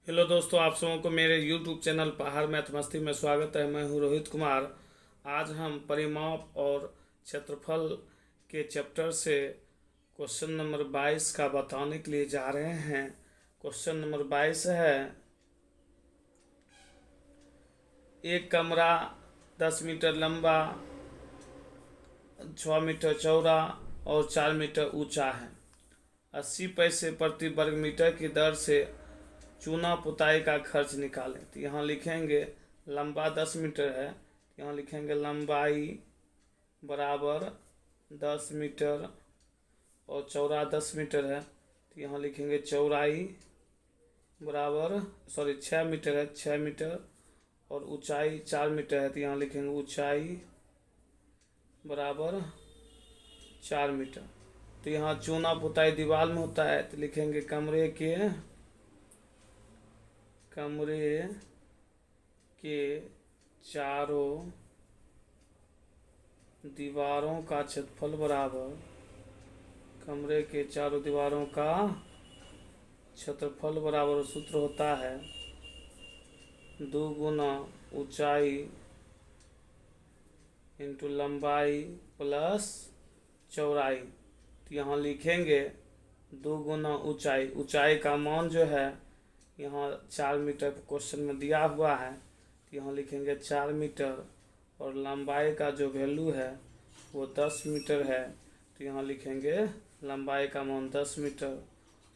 Hello दोस्तों, आप सबों को मेरे YouTube चैनल पहाड़ मैथ मस्ती में स्वागत है। मैं हूं रोहित कुमार। आज हम परिमाप और क्षेत्रफल के चैप्टर से क्वेश्चन नंबर 22 का बताने के लिए जा रहे हैं। क्वेश्चन नंबर 22 है, एक कमरा 10 मीटर लंबा, 6 मीटर चौड़ा और 4 मीटर ऊंचा है। 80 पैसे प्रति वर्ग मीटर की दर से चूना पुताई का खर्च निकालें। तो यहाँ लिखेंगे लंबा 10 मीटर है, यहाँ लिखेंगे लंबाई बराबर 10 मीटर और चौड़ा 10 मीटर है, तो यहाँ लिखेंगे चौड़ाई बराबर 6 मीटर है, 6 मीटर और ऊंचाई 4 मीटर है, तो यहाँ लिखेंगे ऊंचाई बराबर 4 मीटर। तो यहाँ चूना पुताई दीवार में होता है, तो लिखेंगे कमरे के चारों दीवारों का क्षेत्रफल बराबर कमरे के चारों दीवारों का क्षेत्रफल बराबर सूत्र होता है 2 गुना ऊंचाई इंटू लंबाई प्लस चौड़ाई। तो यहाँ लिखेंगे 2 गुना ऊंचाई का मान जो है यहाँ 4 मीटर क्वेश्चन में दिया हुआ है, तो यहाँ लिखेंगे 4 मीटर और लंबाई का जो वैल्यू है वो 10 मीटर है, तो यहाँ लिखेंगे लंबाई का मान 10 मीटर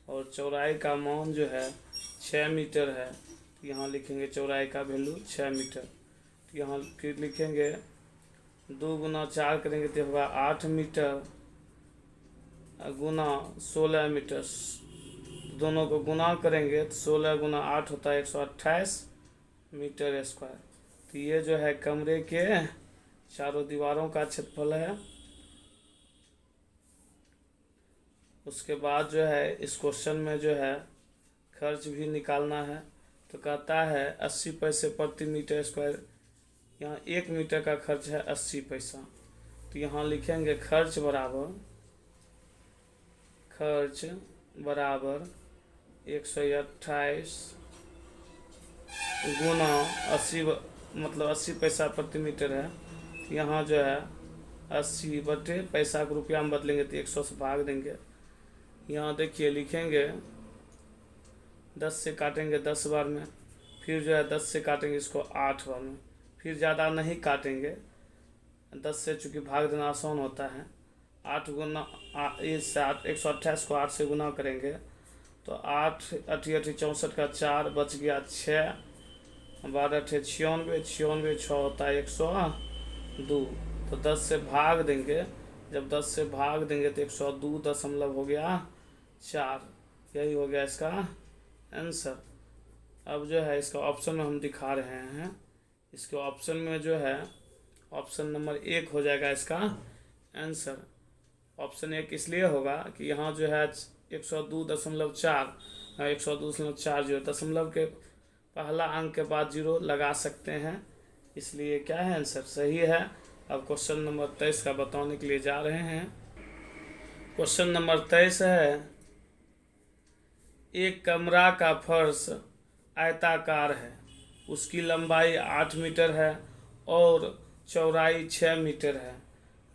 और चौड़ाई का मान जो है 6 मीटर है, तो यहाँ लिखेंगे चौड़ाई का वैल्यू 6 मीटर। तो यहाँ फिर लिखेंगे 2 गुना 4 करेंगे तो होगा 8 मीटर गुना 16 मीटर, दोनों को गुना करेंगे तो 16 गुना 8 होता है 128 मीटर स्क्वायर। तो ये जो है कमरे के चारों दीवारों का क्षेत्रफल है। उसके बाद जो है इस क्वेश्चन में जो है खर्च भी निकालना है, तो कहता है 80 पैसे प्रति मीटर स्क्वायर। यहाँ 1 मीटर का खर्च है 80 पैसा, तो यहाँ लिखेंगे खर्च बराबर 128 गुना 80, मतलब 80 पैसा प्रति मीटर है। यहाँ जो है 80 बटे पैसा को रुपया में बदलेंगे तो 100 से भाग देंगे। यहाँ देखिए लिखेंगे 10 से काटेंगे 10 बार में, फिर जो है 10 से काटेंगे इसको 8 बार में, फिर ज़्यादा नहीं काटेंगे। 10 से चूँकि भाग देना आसान होता है, 8 गुना इस 128 को 8 से गुना करेंगे तो 8 8 64 का 4 बच गया 6, 12 96, 6 होता है 102, तो 10 से भाग देंगे। जब 10 से भाग देंगे तो 102 दशमलव हो गया 4, यही हो गया इसका आंसर। अब जो है इसका ऑप्शन में हम दिखा रहे हैं, इसके ऑप्शन में जो है ऑप्शन नंबर 1 हो जाएगा इसका आंसर। ऑप्शन 1 इसलिए होगा कि यहाँ जो है 102.4 जो दशमलव के पहला अंक के बाद 0 लगा सकते हैं, इसलिए क्या है आंसर सही है। अब क्वेश्चन नंबर 23 का बताने के लिए जा रहे हैं। क्वेश्चन नंबर 23 है, एक कमरा का फर्श आयताकार है, उसकी लंबाई 8 मीटर है और चौड़ाई 6 मीटर है।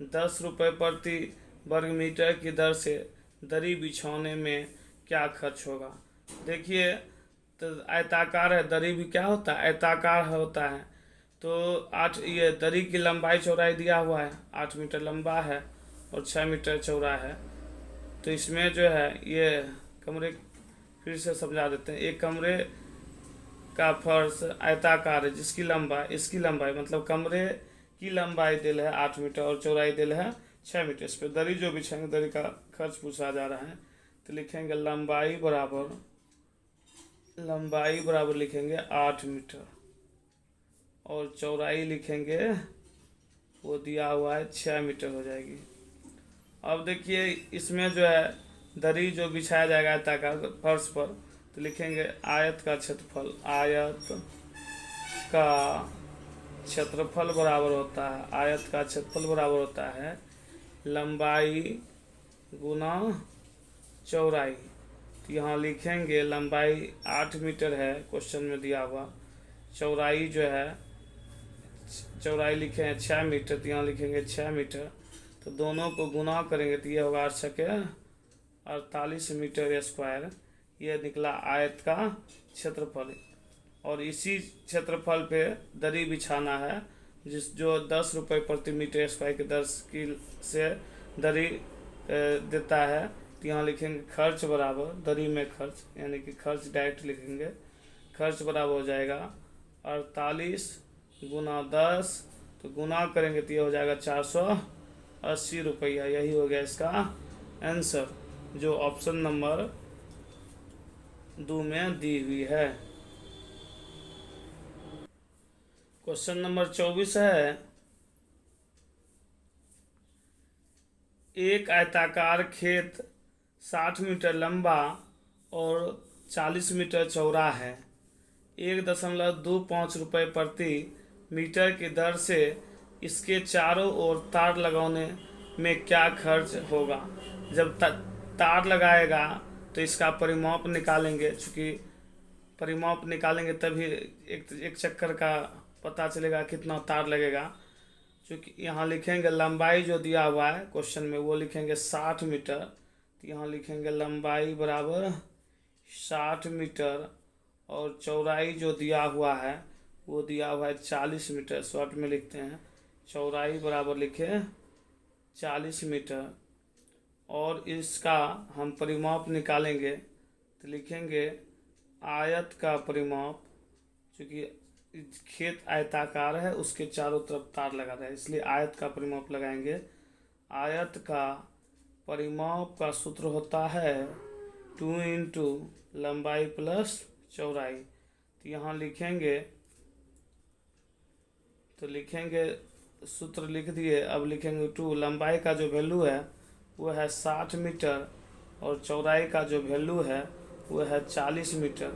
10 रुपये प्रति वर्ग मीटर की दर से दरी बिछाने में क्या खर्च होगा। देखिए तो आयताकार है, दरी भी क्या होता है आयताकार होता है, तो 8 ये दरी की लंबाई चौड़ाई दिया हुआ है, 8 मीटर लंबा है और 6 मीटर चौड़ा है। तो इसमें जो है ये कमरे, फिर से समझा देते हैं, एक कमरे का फर्श आयताकार है जिसकी लंबाई, इसकी लंबाई मतलब कमरे की लंबाई दिल है 8 मीटर और चौड़ाई दिल है 6 मीटर। इस पर दरी जो बिछाएंगे, दरी का खर्च पूछा जा रहा है, तो लिखेंगे लंबाई बराबर लिखेंगे 8 मीटर और चौड़ाई लिखेंगे वो दिया हुआ है 6 मीटर हो जाएगी। अब देखिए इसमें जो है दरी जो बिछाया जाएगा आयताकार फर्श पर, तो लिखेंगे आयत का क्षेत्रफल बराबर होता है लंबाई गुना चौड़ाई। तो यहाँ लिखेंगे लंबाई 8 मीटर है क्वेश्चन में दिया हुआ, चौड़ाई जो है चौड़ाई लिखे हैं 6 मीटर, तो यहाँ लिखेंगे 6 मीटर। तो दोनों को गुना करेंगे तो ये होगा 48 मीटर स्क्वायर। ये निकला आयत का क्षेत्रफल। और इसी क्षेत्रफल पे दरी बिछाना है, जो 10 रुपये प्रति मीटर स्क्वायर की दर से दरी देता है। तो यहाँ लिखेंगे खर्च बराबर दरी में खर्च, यानी कि खर्च डायरेक्ट लिखेंगे। खर्च बराबर हो जाएगा 48 गुना 10, तो गुना करेंगे तो ये हो जाएगा 480 रुपया। यही हो गया इसका आंसर, जो ऑप्शन नंबर 2 में दी हुई है। क्वेश्चन नंबर 24 है, एक आयताकार खेत 60 मीटर लंबा और 40 मीटर चौड़ा है। 1.25 रुपये प्रति मीटर की दर से इसके चारों ओर तार लगाने में क्या खर्च होगा। जब तार लगाएगा तो इसका परिमाप निकालेंगे, चूँकि परिमाप निकालेंगे तभी एक चक्कर का पता चलेगा कितना तार लगेगा। चूँकि यहाँ लिखेंगे लंबाई जो दिया हुआ है क्वेश्चन में वो लिखेंगे 60 मीटर, तो यहाँ लिखेंगे लंबाई बराबर 60 मीटर और चौड़ाई जो दिया हुआ है वो दिया हुआ है 40 मीटर। शॉर्ट में लिखते हैं चौड़ाई बराबर लिखे 40 मीटर और इसका हम परिमाप निकालेंगे तो लिखेंगे आयत का परिमाप, क्योंकि खेत आयताकार है उसके चारों तरफ तार लगा रहा है इसलिए आयत का परिमाप लगाएंगे। आयत का परिमाप का सूत्र होता है 2 इंटू लंबाई प्लस चौड़ाई। तो यहाँ लिखेंगे सूत्र लिख दिए। अब लिखेंगे 2, लंबाई का जो वैल्यू है वो है 60 मीटर और चौड़ाई का जो वैल्यू है वो है 40 मीटर।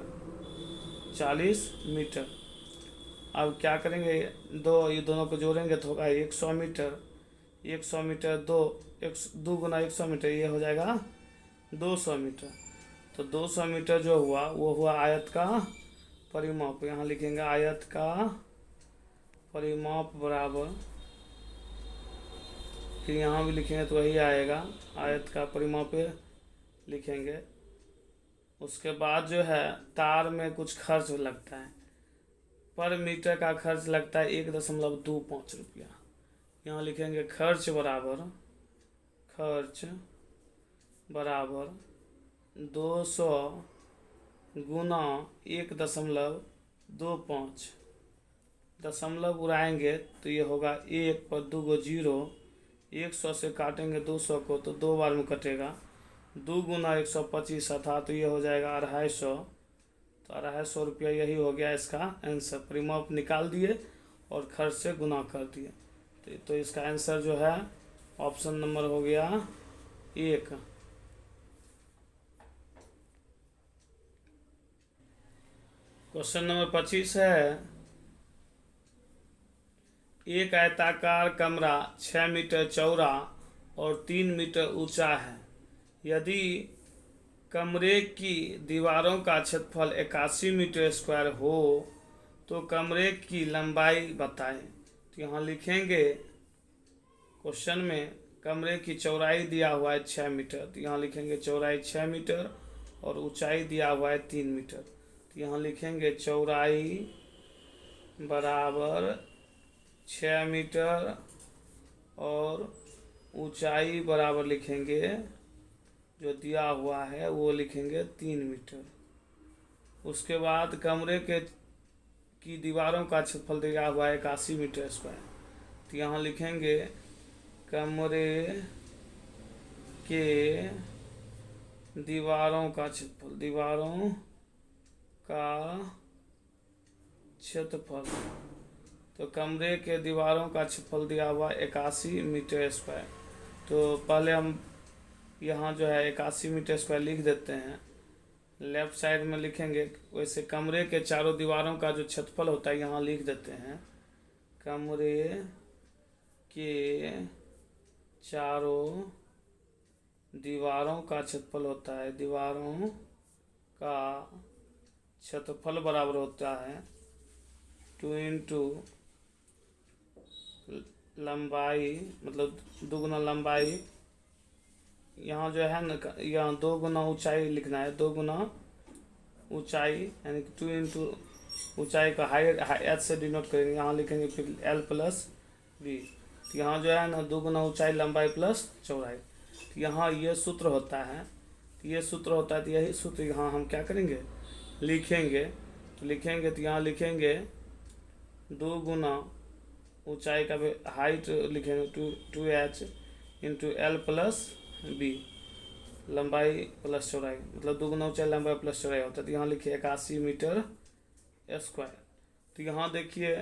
अब क्या करेंगे, ये दोनों को जोड़ेंगे तो होगा 100 मीटर। 100 मीटर 2 गुना 100 मीटर, ये हो जाएगा 200 मीटर। तो 200 मीटर जो हुआ वो हुआ आयत का परिमाप। यहाँ लिखेंगे आयत का परिमाप बराबर, फिर यहाँ भी लिखेंगे तो वही आएगा, आयत का परिमाप लिखेंगे। उसके बाद जो है तार में कुछ खर्च लगता है, पर मीटर का खर्च लगता है 1.25 रुपया। यहाँ लिखेंगे खर्च बराबर 200 गुना 1.25, दशमलव उड़ाएंगे तो ये होगा 1 पर 2 गो 0, 100 से काटेंगे 200 को तो 2 बार में कटेगा। 2 गुना 125 था तो ये हो जाएगा 250। तो 250 रुपया यही हो गया इसका आंसर। परिमाप निकाल दिए और खर्च से गुना कर दिए तो इसका आंसर जो है ऑप्शन नंबर हो गया 1। क्वेश्चन नंबर 25 है, एक आयताकार कमरा 6 मीटर चौड़ा और 3 मीटर ऊंचा है। यदि कमरे की दीवारों का क्षेत्रफल 81 मीटर स्क्वायर हो तो कमरे की लंबाई बताएं। तो यहाँ लिखेंगे क्वेश्चन में कमरे की चौड़ाई दिया हुआ है 6 मीटर, तो यहाँ लिखेंगे चौड़ाई 6 मीटर और ऊंचाई दिया हुआ है 3 मीटर। तो यहाँ लिखेंगे चौड़ाई बराबर 6 मीटर और ऊंचाई बराबर लिखेंगे जो दिया हुआ है वो लिखेंगे 3 मीटर। उसके बाद कमरे की दीवारों का क्षेत्रफल दिया हुआ है 81 मीटर स्क्वायर। तो यहाँ लिखेंगे कमरे के दीवारों का क्षेत्रफल, तो कमरे के दीवारों का क्षेत्रफल दिया हुआ 81 मीटर स्क्वायर। तो पहले हम यहाँ जो है 81 मीटर स्क्वायर लिख देते हैं, लेफ्ट साइड में लिखेंगे। वैसे कमरे के चारों दीवारों का जो क्षेत्रफल होता है यहाँ लिख देते हैं, कमरे के चारों दीवारों का क्षेत्रफल होता है, दीवारों का क्षेत्रफल बराबर होता है 2 इंटू लंबाई, मतलब 2 गुना लंबाई, यहाँ जो है ना, यहाँ 2 गुना ऊंचाई लिखना है, 2 गुना ऊंचाई, यानी कि 2 इंटू ऊंचाई का हाइट एच से डिनोट करेंगे, यहाँ लिखेंगे फिर एल प्लस बी। तो यहाँ जो है ना 2 गुना ऊंचाई लंबाई प्लस चौड़ाई। तो यहाँ ये सूत्र होता है, तो ये सूत्र होता है, तो यही सूत्र यहाँ हम क्या करेंगे, लिखेंगे। तो लिखेंगे तो यहाँ लिखेंगे 2 गुना ऊंचाई का हाइट लिखेंगे 2h into L plus B, लंबाई प्लस चौड़ाई, मतलब 2 गुना ऊंचाई लंबाई प्लस चौड़ाई होता है। तो यहाँ लिखिए 81 मीटर स्क्वायर। तो यहाँ देखिए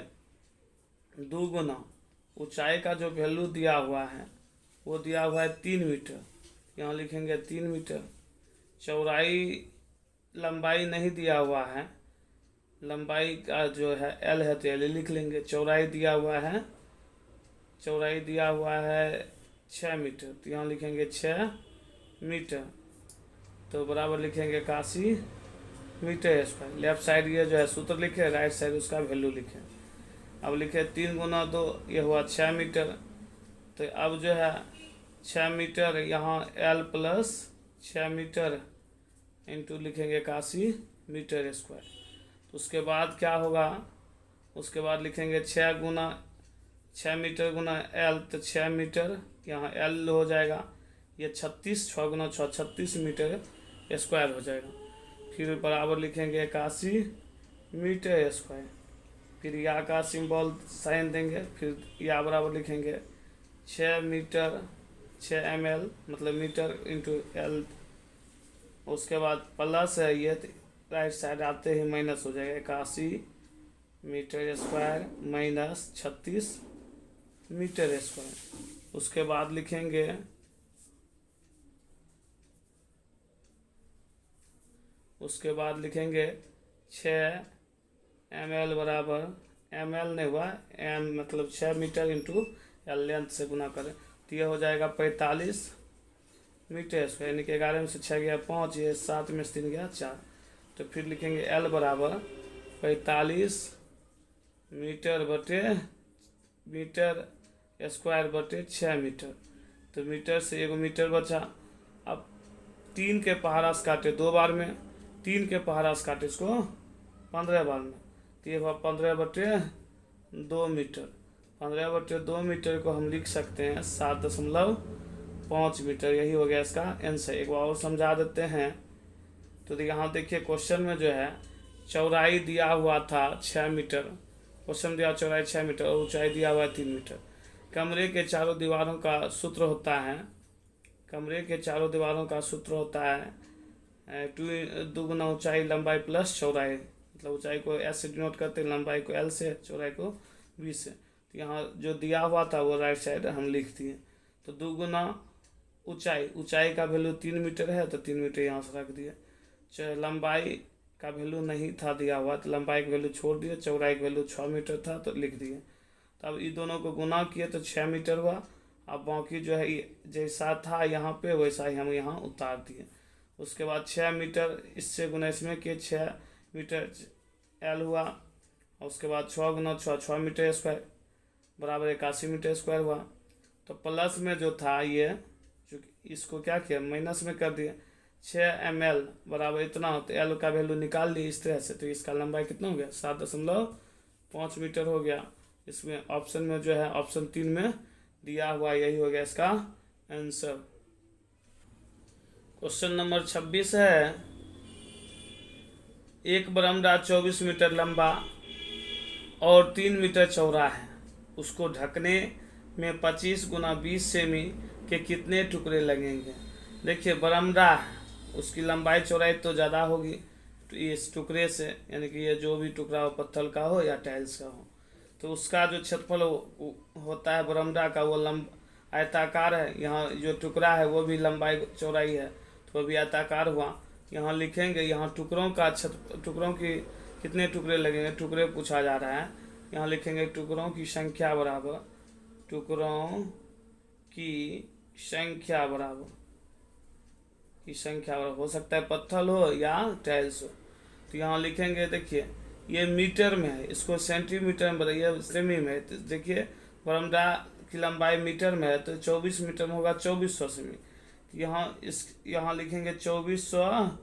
2 गुना ऊंचाई का जो वैल्यू दिया हुआ है वो दिया हुआ है 3 मीटर, यहाँ लिखेंगे 3 मीटर। चौड़ाई लंबाई नहीं दिया हुआ है, लंबाई का जो है एल है तो एल लिख लेंगे। चौड़ाई दिया हुआ है, चौड़ाई दिया हुआ है 6 मीटर, तो यहाँ लिखेंगे 6 मीटर। तो बराबर लिखेंगे 81 मीटर स्क्वायर। लेफ्ट साइड ये जो है सूत्र लिखे, राइट साइड उसका वैल्यू लिखे। अब लिखे 3 गुना 2, ये हुआ 6 मीटर। तो अब जो है 6 मीटर, यहाँ एल प्लस 6 मीटर इंटू लिखेंगे 81 मीटर स्क्वायर। तो उसके बाद क्या होगा, उसके बाद लिखेंगे 6 मीटर गुना एल, तो 6 मीटर, यहाँ एल हो जाएगा, ये 36, 6 गुना 6 36 मीटर स्क्वायर हो जाएगा। फिर बराबर लिखेंगे 81 मीटर स्क्वायर, फिर या का सिंबल साइन देंगे, फिर या बराबर लिखेंगे 6 मीटर 6 ml, मतलब मीटर इंटू एल। उसके बाद प्लस है ये, राइट साइड आते ही माइनस हो जाएगा, 81 metre square minus 36 metre square. उसके बाद लिखेंगे उसके बाद लिखेंगे 6 ml बराबर, ml नहीं हुआ m, मतलब 6 मीटर इंटू एल लेंथ से गुना करें, तो यह हो जाएगा 45 मीटर स्क्वायर, यानी कि 11 में से 6 गया 5, ये 7 में से 3 गया 4। तो फिर लिखेंगे एल बराबर 45 मीटर बटे मीटर स्क्वायर बटे 6 मीटर। तो मीटर से 1 मीटर बचा। अब 3 के पहाड़ा से काटे 2 बार में, 3 के पहाड़ा से काटे इसको 15 बार में, तो ये हुआ 15 बटे 2 मीटर। 15 बटे 2 मीटर को हम लिख सकते हैं 7.5 मीटर, यही हो गया इसका आंसर। एक बार और समझा देते हैं। तो यहाँ देखिए क्वेश्चन में जो है चौड़ाई दिया हुआ था 6 मीटर, क्वेश्चन दिया चौड़ाई 6 मीटर और ऊंचाई दिया हुआ है 3 मीटर। कमरे के चारों दीवारों का सूत्र होता है, कमरे के चारों दीवारों का सूत्र होता है 2 गुना ऊंचाई लंबाई प्लस चौड़ाई, मतलब ऊंचाई को एस से डिनोट करते हैं, लंबाई को एल से, चौड़ाई को बी से। तो यहाँ जो दिया हुआ था वो राइट साइड हम लिख दिए। तो 2 गुना ऊंचाई का वैल्यू 3 मीटर है, तो 3 मीटर यहाँ से रख दिए। लंबाई का वैल्यू नहीं था दिया हुआ, तो लंबाई का वैल्यू छोड़ दिए। चौड़ाई का वैल्यू 6 मीटर था तो लिख दिए। तो अब इन दोनों को गुना किए तो 6 मीटर हुआ। अब बाकी जो है जैसा था यहाँ पे वैसा ही हम यहाँ उतार दिए। उसके बाद 6 मीटर इससे गुना इसमें किए, 6 मीटर एल हुआ। और उसके बाद 6 गुना 6 मीटर स्क्वायर बराबर 81 मीटर स्क्वायर हुआ। तो प्लस में जो था ये, चूँकि इसको क्या किया माइनस में कर दिया, 6 ml बराबर इतना हो, तो एल का वैल्यू निकाल ली इस तरह से। तो इसका लंबाई कितना हो गया 7.5 मीटर हो गया। इसमें ऑप्शन में जो है ऑप्शन 3 में दिया हुआ यही हो गया इसका आंसर। क्वेश्चन नंबर 26 है, एक बरामदा 24 मीटर लंबा और 3 मीटर चौड़ा है, उसको ढकने में 25 गुना 20 सेमी के कितने टुकड़े लगेंगे। देखिए बरामदा है, उसकी लंबाई चौड़ाई तो ज़्यादा होगी तो इस टुकड़े से, यानी कि ये जो भी टुकड़ा हो पत्थर का हो या टाइल्स का हो, तो उसका जो क्षेत्रफल होता है बरामदा का वो आयताकार है। यहाँ जो टुकड़ा है वो भी लंबाई चौड़ाई है तो वो भी आयताकार हुआ। यहाँ लिखेंगे, यहाँ टुकड़ों का टुकड़ों की कितने टुकड़े लगेंगे, टुकड़े पूछा जा रहा है। यहाँ लिखेंगे टुकड़ों की संख्या बराबर, टुकड़ों की संख्या बराबर की संख्या हो सकता है पत्थर हो या टाइल्स हो। तो यहाँ लिखेंगे, देखिए ये मीटर में है, इसको सेंटीमीटर में बताइए, सेमी में है। तो देखिए बरामदा की लंबाई मीटर में है, तो 24 मीटर में होगा 2400 सेमी। यहाँ लिखेंगे 2400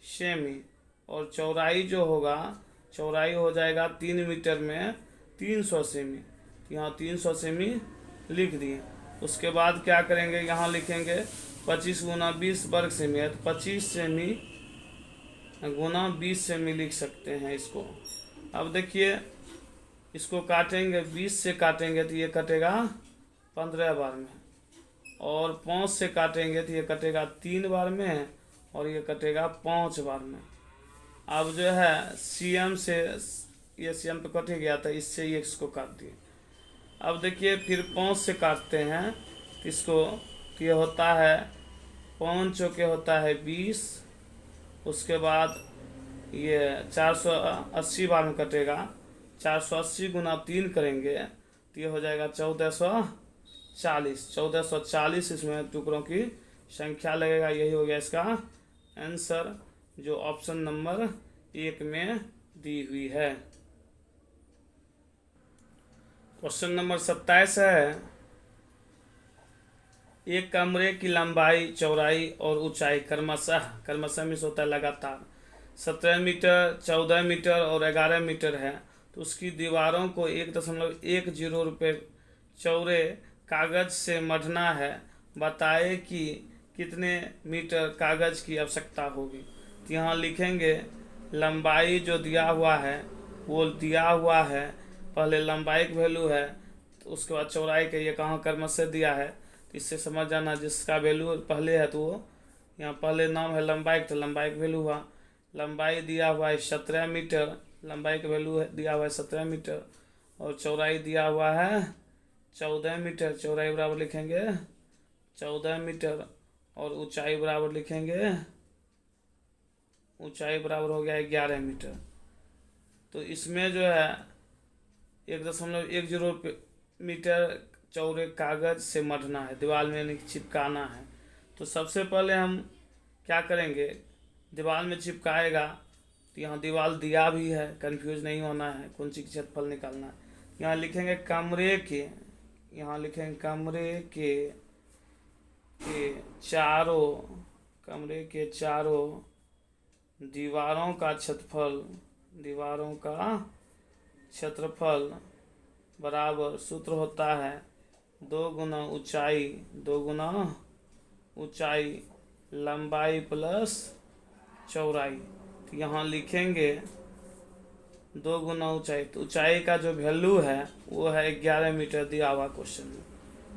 सेमी। और चौड़ाई जो होगा, चौड़ाई हो जाएगा 3 मीटर में 300 सेमी। यहाँ 300 सेमी लिख दिए। उसके बाद क्या करेंगे, यहाँ लिखेंगे 25 गुना 20 वर्ग सेमी है, तो 25 सेमी गुना 20 सेमी लिख सकते हैं इसको। अब देखिए इसको काटेंगे, 20 से काटेंगे तो ये कटेगा 15 बार में, और 5 से काटेंगे तो ये कटेगा 3 बार में, और ये कटेगा 5 बार में। अब जो है सीएम से, ये सीएम पे कट गया था, इससे ये इसको काट दिए। अब देखिए फिर 5 से काटते हैं तो इसको, तो ये होता है 5 चौके होता है 20। उसके बाद ये 480 बार में कटेगा, 480 गुना 3 करेंगे तो ये हो जाएगा 1440। 1440 इसमें टुकड़ों की संख्या लगेगा। यही हो गया इसका आंसर, जो ऑप्शन नंबर 1 में दी हुई है। क्वेश्चन नंबर 27 है, एक कमरे की लंबाई, चौड़ाई और ऊंचाई क्रमशः में होता है लगातार 17 मीटर, 14 मीटर और 11 मीटर है। तो उसकी दीवारों को 1.10 रुपये चौड़े कागज से मढ़ना है। बताए कि कितने मीटर कागज की आवश्यकता होगी। तो यहाँ लिखेंगे लंबाई जो दिया हुआ है वो दिया हुआ है, पहले लंबाई की वैल्यू है, तो उसके बाद चौड़ाई के ये कहाँ क्रमशः दिया है, तो इससे समझ जाना जिसका वैल्यू पहले है तो वो यहाँ पहले नाम है लंबाई, तो लंबाई की वैल्यू हुआ। लंबाई दिया हुआ है 17 मीटर, लंबाई का वैल्यू दिया हुआ है 17 मीटर, और चौड़ाई दिया हुआ है 14 मीटर। चौड़ाई बराबर लिखेंगे 14 मीटर, और ऊंचाई बराबर लिखेंगे, ऊंचाई बराबर हो गया 11 मीटर। तो इसमें जो है 1.10 मीटर चौड़े कागज से मढ़ना है, दीवार में चिपकाना है। तो सबसे पहले हम क्या करेंगे, दीवार में चिपकाएगा तो यहाँ दीवार दिया भी है, कंफ्यूज नहीं होना है, कौन सी क्षेत्रफल निकालना है। यहाँ लिखेंगे कमरे के, यहाँ लिखेंगे कमरे के चारों दीवारों का क्षेत्रफल बराबर, सूत्र होता है 2 गुना ऊंचाई लंबाई प्लस चौड़ाई। तो यहाँ लिखेंगे 2 गुना ऊंचाई, तो ऊंचाई का जो वैल्यू है वो है 11 मीटर दिया हुआ क्वेश्चन में।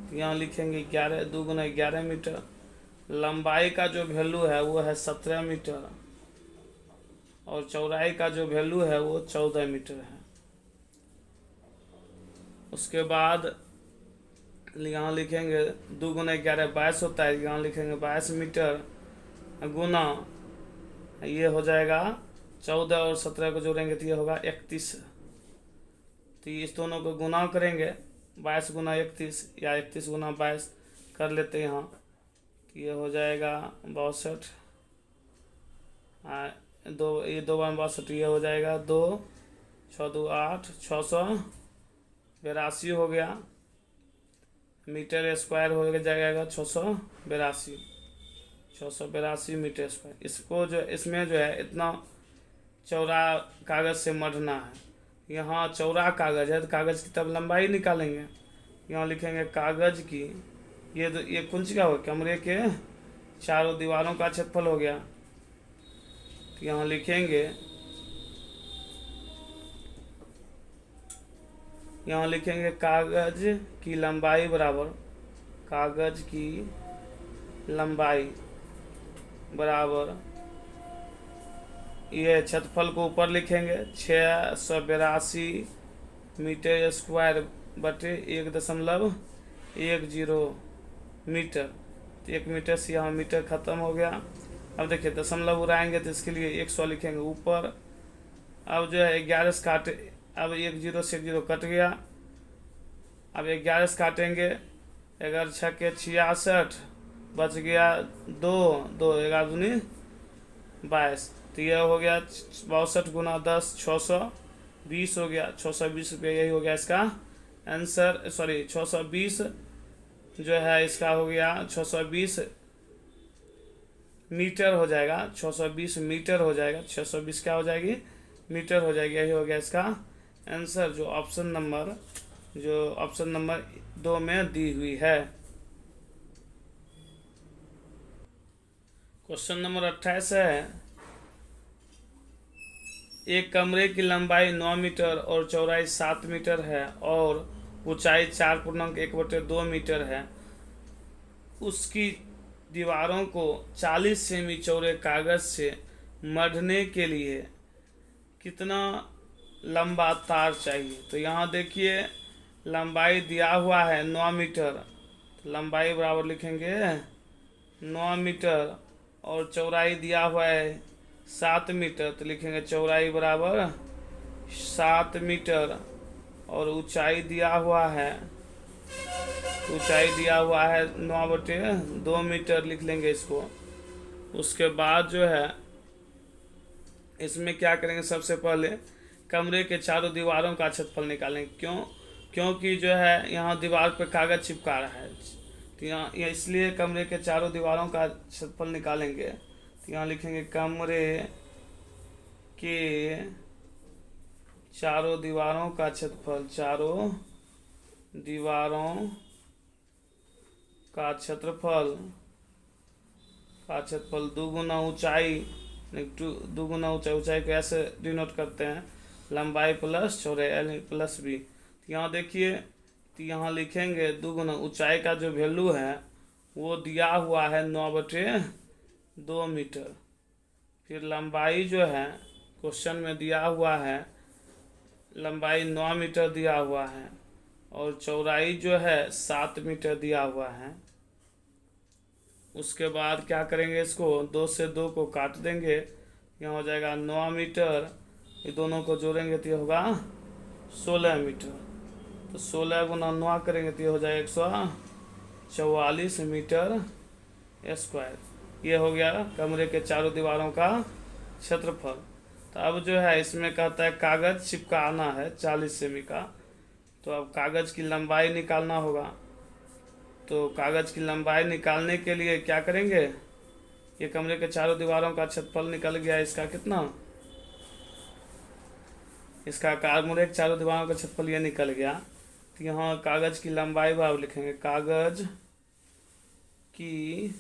तो यहाँ लिखेंगे 2 गुना 11 मीटर। लंबाई का जो वैल्यू है वो है 17 मीटर, और चौड़ाई का जो वैल्यू है वो 14 मीटर है। उसके बाद यहाँ लिखेंगे 2 गुना 11 22 होता है, यहाँ लिखेंगे 22 मीटर गुना, ये हो जाएगा 14 और 17 को जोड़ेंगे तो ये होगा 31। तो इस दोनों को गुना करेंगे, 22 गुना 31 या 31 गुना 22 कर लेते हैं यहाँ, तो ये हो जाएगा 62। ये 2 बार 62, ये हो जाएगा 2 6 2 8, 682 हो गया। मीटर स्क्वायर हो जाएगा 682 मीटर स्क्वायर। इसको जो इसमें जो है इतना चौड़ा कागज से मढ़ना है। यहाँ चौड़ा कागज है तो कागज की तब लंबाई निकालेंगे। यहाँ लिखेंगे कागज की, ये कुंज क्या हो, कमरे के चारों दीवारों का क्षेत्रफल हो गया। तो यहाँ लिखेंगे कागज की लंबाई बराबर ये क्षेत्रफल को ऊपर लिखेंगे 682 मीटर स्क्वायर बटे 1.10 मीटर। तो 1 मीटर से यहाँ मीटर खत्म हो गया। अब देखिए दशमलव उड़ाएंगे तो इसके लिए 100 लिखेंगे ऊपर। अब जो है 11 से काटे, अब 10 से 0 कट गया। अब 11 से काटेंगे, 11 6 के 66, बच गया 2, 2 11 दूनी 22। तो यह हो गया 62 गुना 10 620 हो गया, 620 रुपये। यही हो गया इसका आंसर। सॉरी 620 जो है इसका हो गया 620 मीटर हो जाएगा, 620 मीटर हो जाएगा, 620 क्या हो जाएगी, मीटर हो जाएगी। यही हो गया इसका आंसर, जो ऑप्शन नंबर 2 में दी हुई है। क्वेश्चन नंबर 28 है, एक कमरे की लंबाई 9 मीटर और चौड़ाई 7 मीटर है और ऊंचाई 4.1/2 मीटर है। उसकी दीवारों को 40 सेमी चौड़े कागज से मढ़ने के लिए कितना लंबा तार चाहिए। तो यहाँ देखिए लंबाई दिया हुआ है 9 मीटर, तो लंबाई बराबर लिखेंगे 9 मीटर, और चौड़ाई दिया हुआ है 7 मीटर, तो लिखेंगे चौड़ाई बराबर 7 मीटर, और ऊंचाई दिया हुआ है 9/2 मीटर, लिख लेंगे इसको। उसके बाद जो है इसमें क्या करेंगे, सबसे पहले कमरे के चारों दीवारों का क्षेत्रफल निकालेंगे। क्योंकि जो है यहाँ दीवार पे कागज चिपका रहा है, तो यहाँ इसलिए कमरे के चारों दीवारों का क्षेत्रफल निकालेंगे। तो यहाँ लिखेंगे कमरे के चारों दीवारों का क्षेत्रफल, चारों दीवारों का क्षेत्रफल दुगुना ऊंचाई, दुगुना ऊंचाई को ऐसे डिनोट करते हैं, लंबाई प्लस चौड़ाई L प्लस B। तो यहाँ देखिए, तो यहाँ लिखेंगे दुगुना ऊंचाई का जो वैल्यू है वो दिया हुआ है 9/2 मीटर। फिर लंबाई जो है क्वेश्चन में दिया हुआ है, लंबाई 9 मीटर दिया हुआ है, और चौड़ाई जो है 7 मीटर दिया हुआ है। उसके बाद क्या करेंगे, इसको 2 से 2 को काट देंगे, यहाँ हो जाएगा 9 मीटर, ये दोनों को जोड़ेंगे तो ये होगा 16 मीटर। तो 16 गुना 9 करेंगे तो ये हो जाएगा 144 मीटर स्क्वायर। ये हो गया कमरे के चारों दीवारों का क्षेत्रफल। तो अब जो है इसमें कहता है कागज चिपकाना है 40 सेमी का, तो अब कागज की लंबाई निकालना होगा। तो कागज की लंबाई निकालने के लिए क्या करेंगे, ये कमरे के चारों दीवारों का क्षेत्रफल निकल गया, इसका कितना, इसका कमरे के चारों दीवारों का क्षेत्रफल ये निकल गया। तो यहाँ कागज की लंबाई बराबर लिखेंगे कागज की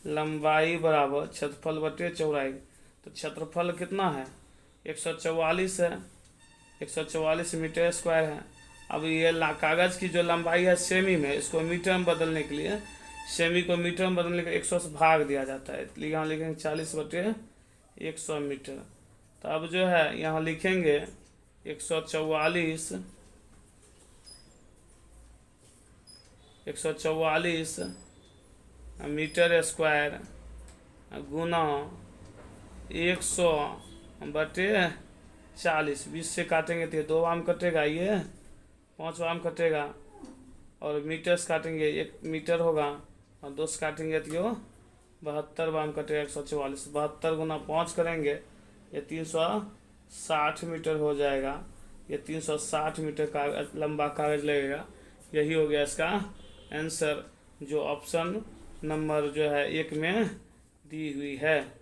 लंबाई बराबर क्षेत्रफल बटे चौड़ाई। तो क्षेत्रफल कितना है, 144 है, 144 मीटर स्क्वायर है। अब ये कागज की जो लंबाई है सेमी में, इसको मीटर में बदलने के लिए, सेमी को मीटर में बदलने के लिए 100 से भाग दिया जाता है, इसलिए यहाँ लिखेंगे 40/100 मीटर। तो अब जो है यहाँ लिखेंगे 144 मीटर स्क्वायर गुना 100/40। 20 से काटेंगे तो ये 2 आम कटेगा, ये 5 आम कटेगा, और मीटर से काटेंगे 1 मीटर होगा, और 2 से काटेंगे तो ये 72 आम कटेगा। 144 72 गुना 5 करेंगे, ये 360 मीटर हो जाएगा। ये 360 मीटर का लंबा कागज लगेगा। यही हो गया इसका आंसर, जो ऑप्शन नंबर जो है 1 में दी हुई है।